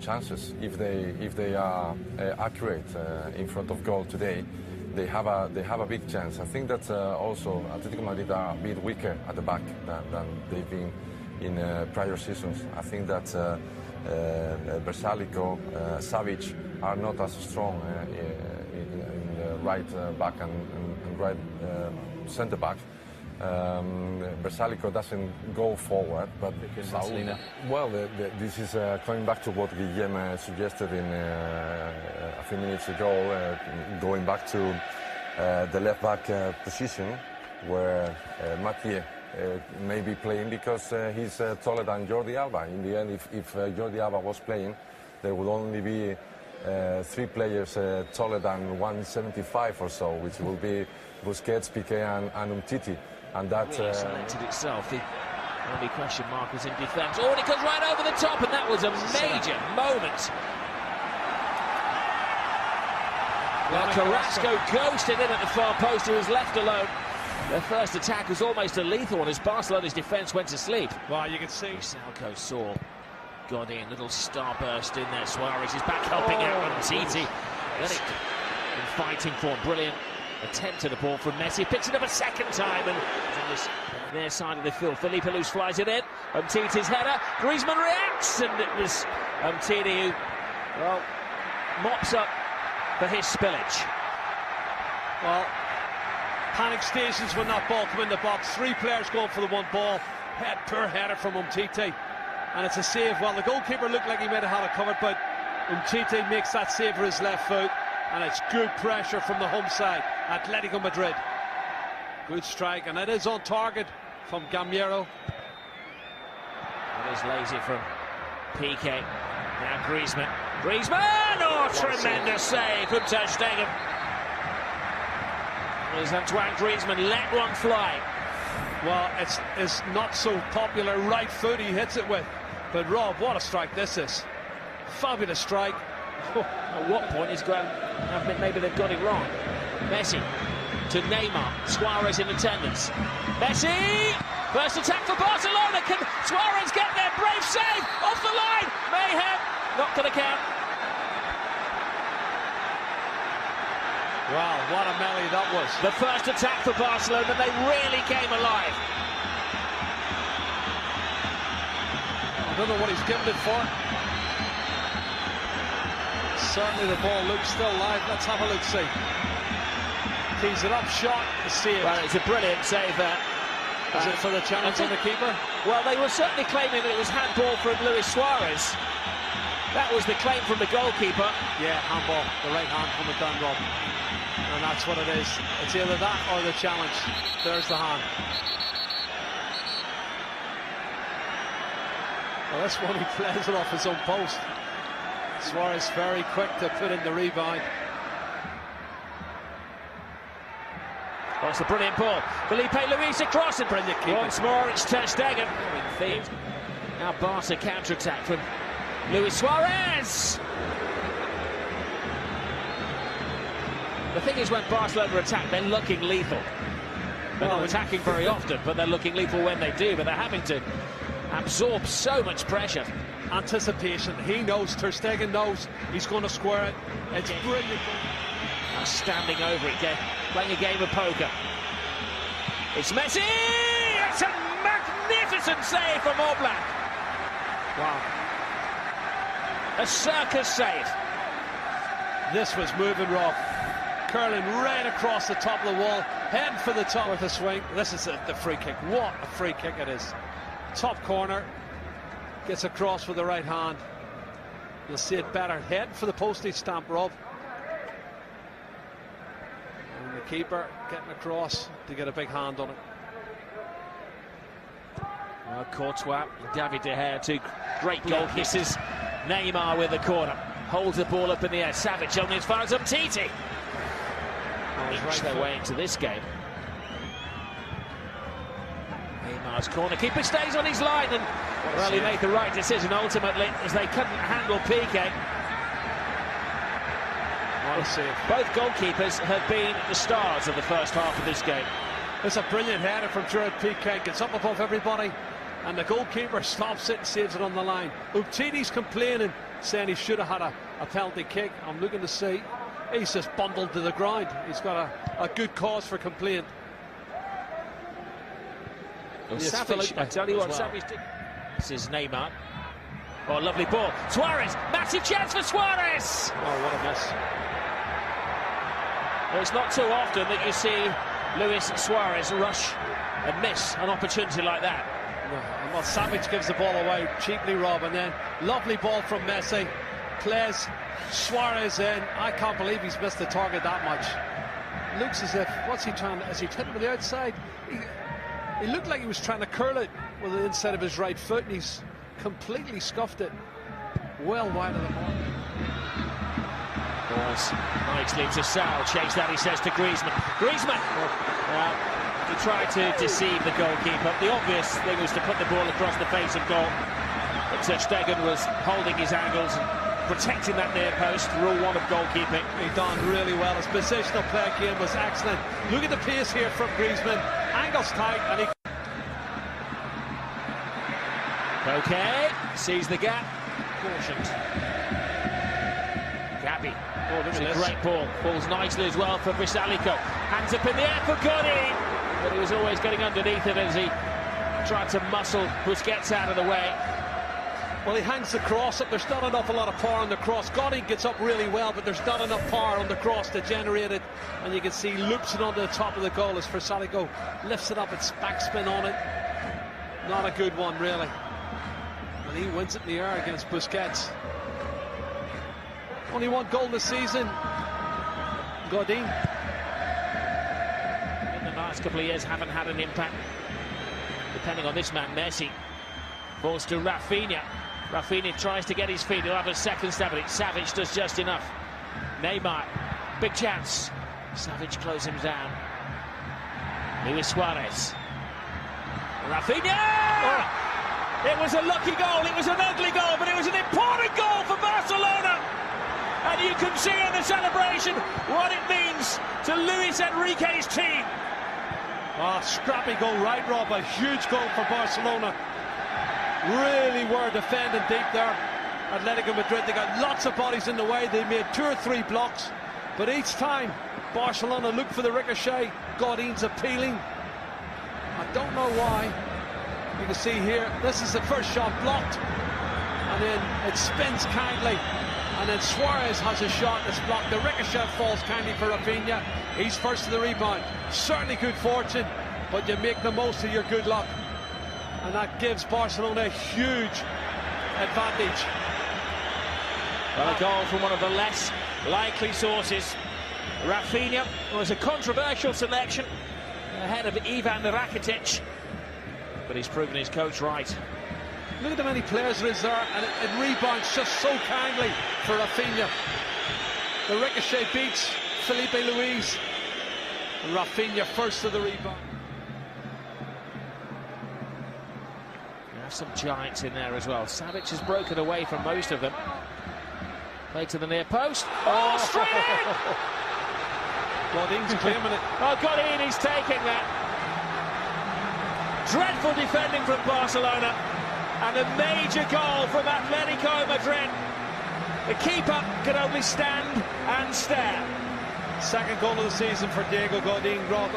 chances. If they are accurate in front of goal today, they have a big chance. I think that also Atletico Madrid are a bit weaker at the back than they've been in prior seasons. I think that Barcelona, Savic are not as strong in the right back and right centre back. Barcelona doesn't go forward, but well, this is coming back to what Guillem suggested in a few minutes ago, going back to the left back position, where Mathieu may be playing because he's taller than Jordi Alba. In the end, if Jordi Alba was playing, there would only be 3 players taller than 175 or so, which will be Busquets, Piqué and Umtiti. And that really cemented itself. The only question mark was in defence. Oh, and it goes right over the top, and that was a major moment. Well, Carrasco ghosted in at the far post. He was left alone. Their first attack was almost a lethal one as Barcelona's defence went to sleep. Well, you can see Salco saw Godin, little starburst in there. Suarez is back helping out on Titi. Then it in fighting form, brilliant attempt at the ball from Messi. Picks it up a second time and on this their side of the field. Felipe Luz flies it in. Titi's header. Griezmann reacts, and it was Titi who, well, mops up for his spillage. Well, panic stations when that ball come in the box. 3 players going for the one ball. Poor header from Umtiti, and it's a save. Well, the goalkeeper looked like he might have had it covered, but Umtiti makes that save for his left foot, and it's good pressure from the home side, Atletico Madrid. Good strike, and it is on target from Gamero. It is lazy from Piqué. Now Griezmann. Griezmann! Oh, tremendous save from Ter Stegen. There's Antoine Griezmann let one fly. Well, it's not so popular right foot he hits it with. But Rob, what a strike this is. Fabulous strike. At what point is going? Maybe they've got it wrong. Messi to Neymar. Suarez in attendance. Messi! First attack for Barcelona. Can Suarez get there? Brave save! Off the line! Mayhem! Not going to count. Wow, what a melee that was. The first attack for Barcelona, they really came alive. I don't know what he's given it for. Certainly the ball looks still live. Let's have a look, see. Tees it up, shot, save. Well, it's a brilliant save there. Is it for the challenge on the keeper? Well, they were certainly claiming that it was handball from Luis Suarez. That was the claim from the goalkeeper. Yeah, handball, the right hand from the gun, Rob. And that's what it is. It's either that or the challenge. There's the hand. Well, this one he plays it off his own post. Suarez very quick to put in the rebound. Well, it's a brilliant ball. Felipe Luis across it. Brilliant keeping. Once more, it's Ter Stegen. Now Barca counter-attack from Luis Suarez. The thing is, when Barcelona attack, they're looking lethal. They're not attacking very often, but they're looking lethal when they do. But they're having to absorb so much pressure. Anticipation. He knows, Ter Stegen knows he's going to square it. It's brilliant. Now standing over it, playing a game of poker. It's Messi! It's a magnificent save from Oblak. Wow. A circus save. This was moving, Rob. Curling right across the top of the wall, heading for the top with a swing. This is the free kick. What a free kick it is. Top corner, gets across with the right hand. You'll see it better. Heading for the postage stamp, Rob. And the keeper getting across to get a big hand on it. Well, Courtois, David De Gea, 2 great goal kisses. Neymar with the corner, holds the ball up in the air. Savage only as far as Umtiti. Inch their way into this game. Neymar's corner, keeper stays on his line, and well, he made the right decision ultimately as they couldn't handle Piqué. Both goalkeepers have been the stars of the first half of this game. It's a brilliant header from Gerard Piqué. Gets up above everybody, and the goalkeeper stops it and saves it on the line. Umtiti's complaining, saying he should have had a penalty kick. I'm looking to see. He's just bundled to the ground. He's got a good cause for complaint. Well, Savage, I tell you what, Savage did. This is Neymar. Oh, lovely ball. Suarez, massive chance for Suarez. Oh, what a miss. Well, it's not too often that you see Luis Suarez rush and miss an opportunity like that. No, and well, Savage gives the ball away cheaply, Rob, and then lovely ball from Messi. Plays Suarez in. I can't believe he's missed the target that much. Looks as if, what's he trying to, has he hit it with the outside? He looked like he was trying to curl it with the inside of his right foot, and he's completely scuffed it well wide of the mark. Balls nicely to Sal. Chase that, he says to Griezmann. Griezmann! He tried to deceive the goalkeeper. The obvious thing was to put the ball across the face of goal. But Ter Stegen was holding his angles and protecting that near post. Rule 1 of goalkeeping. He done really well. His positional play game was excellent. Look at the pace here from Griezmann. Angles tight, and he... Okay, sees the gap. Cautioned. Gabi. Oh, this is a great ball. Falls nicely as well for Atletico. Hands up in the air for Godin. But he was always getting underneath it as he tried to muscle Busquets out of the way. Well, he hangs the cross up. There's not an awful lot of power on the cross. Godin gets up really well, but there's not enough power on the cross to generate it. And you can see loops it onto the top of the goal as Atletico lifts it up, it's backspin on it. Not a good one, really. And he wins it in the air against Busquets. Only one goal this season. Godin. In the last couple of years haven't had an impact. Depending on this man, Messi. Balls to Rafinha. Rafinha tries to get his feet. He'll have a second stab at it. Savage does just enough. Neymar. Big chance. Savage closes him down. Luis Suarez. Rafinha! Oh. It was a lucky goal. It was an ugly goal, but it was an important goal for Barcelona. And you can see in the celebration what it means to Luis Enrique's team. Oh, scrappy goal, right, Rob? A huge goal for Barcelona. Really were defending deep there. Atletico Madrid, they got lots of bodies in the way. They made 2 or 3 blocks. But each time, Barcelona looked for the ricochet. Godin's appealing. I don't know why. You can see here, this is the first shot blocked. And then it spins kindly. And then Suarez has a shot that's blocked. The ricochet falls kindly for Rafinha. He's first to the rebound. Certainly good fortune, but you make the most of your good luck. And that gives Barcelona a huge advantage. Well, a goal from one of the less likely sources. Rafinha was a controversial selection ahead of Ivan Rakitic, but he's proven his coach right. Look at the many players there is there, and it rebounds just so kindly for Rafinha. The ricochet beats Felipe Luis. And Rafinha first to the rebound. You have some giants in there as well. Savage has broken away from most of them. Played to the near post. Oh, straight in! Godin's claiming it. Oh, Godin, he's taking that. Dreadful defending from Barcelona. And a major goal from Atletico Madrid. The keeper can only stand and stare. Second goal of the season for Diego Godin. Rob,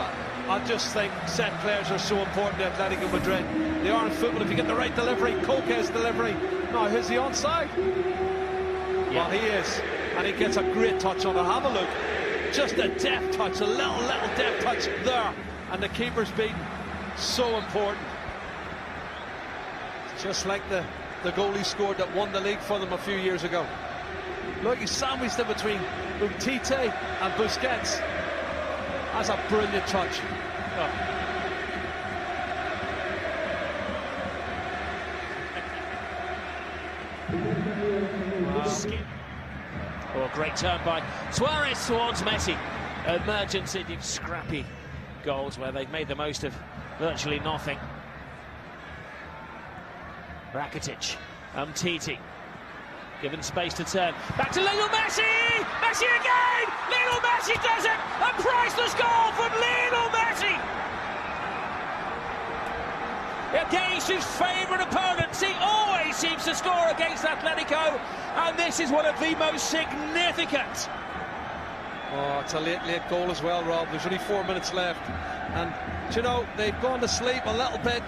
I just think set players are so important to Atletico Madrid. They are in football. If you get the right delivery, Coque's delivery. No, is he onside? Yeah. Well, he is. And he gets a great touch on it. Have a look. Just a deft touch, a little deft touch there. And the keeper's beaten. So important. Just like the goal he scored that won the league for them a few years ago. Look, he sandwiched in between Umtiti and Busquets. That's a brilliant touch. Oh. Wow. Oh, great turn by Suarez towards Messi. Emergency, scrappy goals where they've made the most of virtually nothing. Rakitic, Umtiti, given space to turn. Back to Lionel Messi! Messi again! Lionel Messi does it! A priceless goal from Lionel Messi! against his favourite opponents. He always seems to score against Atletico, and this is one of the most significant. Oh, it's a late goal as well, Rob. There's only 4 minutes left. And, you know, they've gone to sleep a little bit.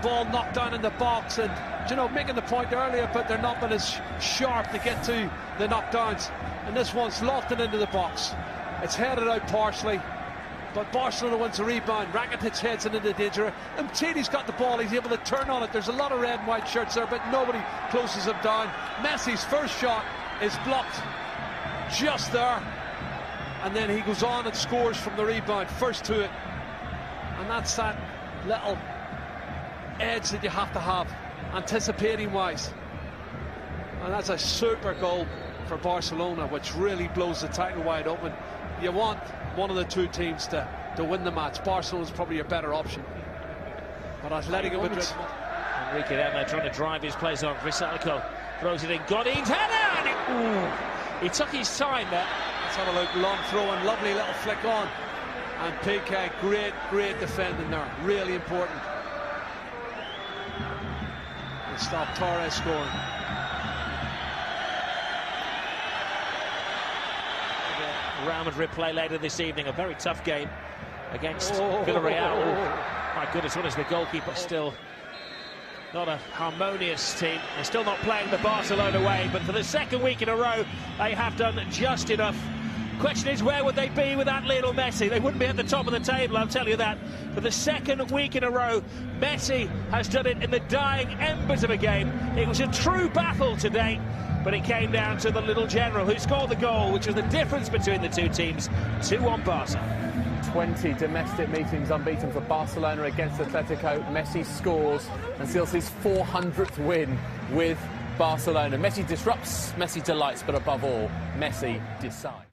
Ball knocked down in the box. And, you know, making the point earlier, but they're not been as sharp to get to the knockdowns. And this one's lofted into the box. It's headed out partially. But Barcelona wins the rebound. Rakitic heads it into danger. Umtiti's got the ball. He's able to turn on it. There's a lot of red and white shirts there, but nobody closes him down. Messi's first shot is blocked just there. And then he goes on and scores from the rebound, first to it. And that's that little edge that you have to have, anticipating-wise. And that's a super goal for Barcelona, which really blows the title wide open. You want one of the two teams to win the match. Barcelona's probably a better option. But Atletico Madrid... Enrique down there trying to drive his plays on. Atletico throws it in. Godin's header! And he took his time there. Let's have a look. Long throw and lovely little flick on. And Piqué, great defending there. Really important. And stop Torres scoring. Real Madrid play later this evening. A very tough game against Villarreal. My goodness, what is the goalkeeper still? Not a harmonious team. They're still not playing the Barcelona way, but for the second week in a row, they have done just enough. Question is, where would they be without Lionel Messi? They wouldn't be at the top of the table, I'll tell you that. For the second week in a row, Messi has done it in the dying embers of a game. It was a true battle today, but it came down to the little general who scored the goal, which was the difference between the two teams. 2-1 Barca. 20 domestic meetings unbeaten for Barcelona against Atletico. Messi scores and seals his 400th win with Barcelona. Messi disrupts, Messi delights, but above all, Messi decides.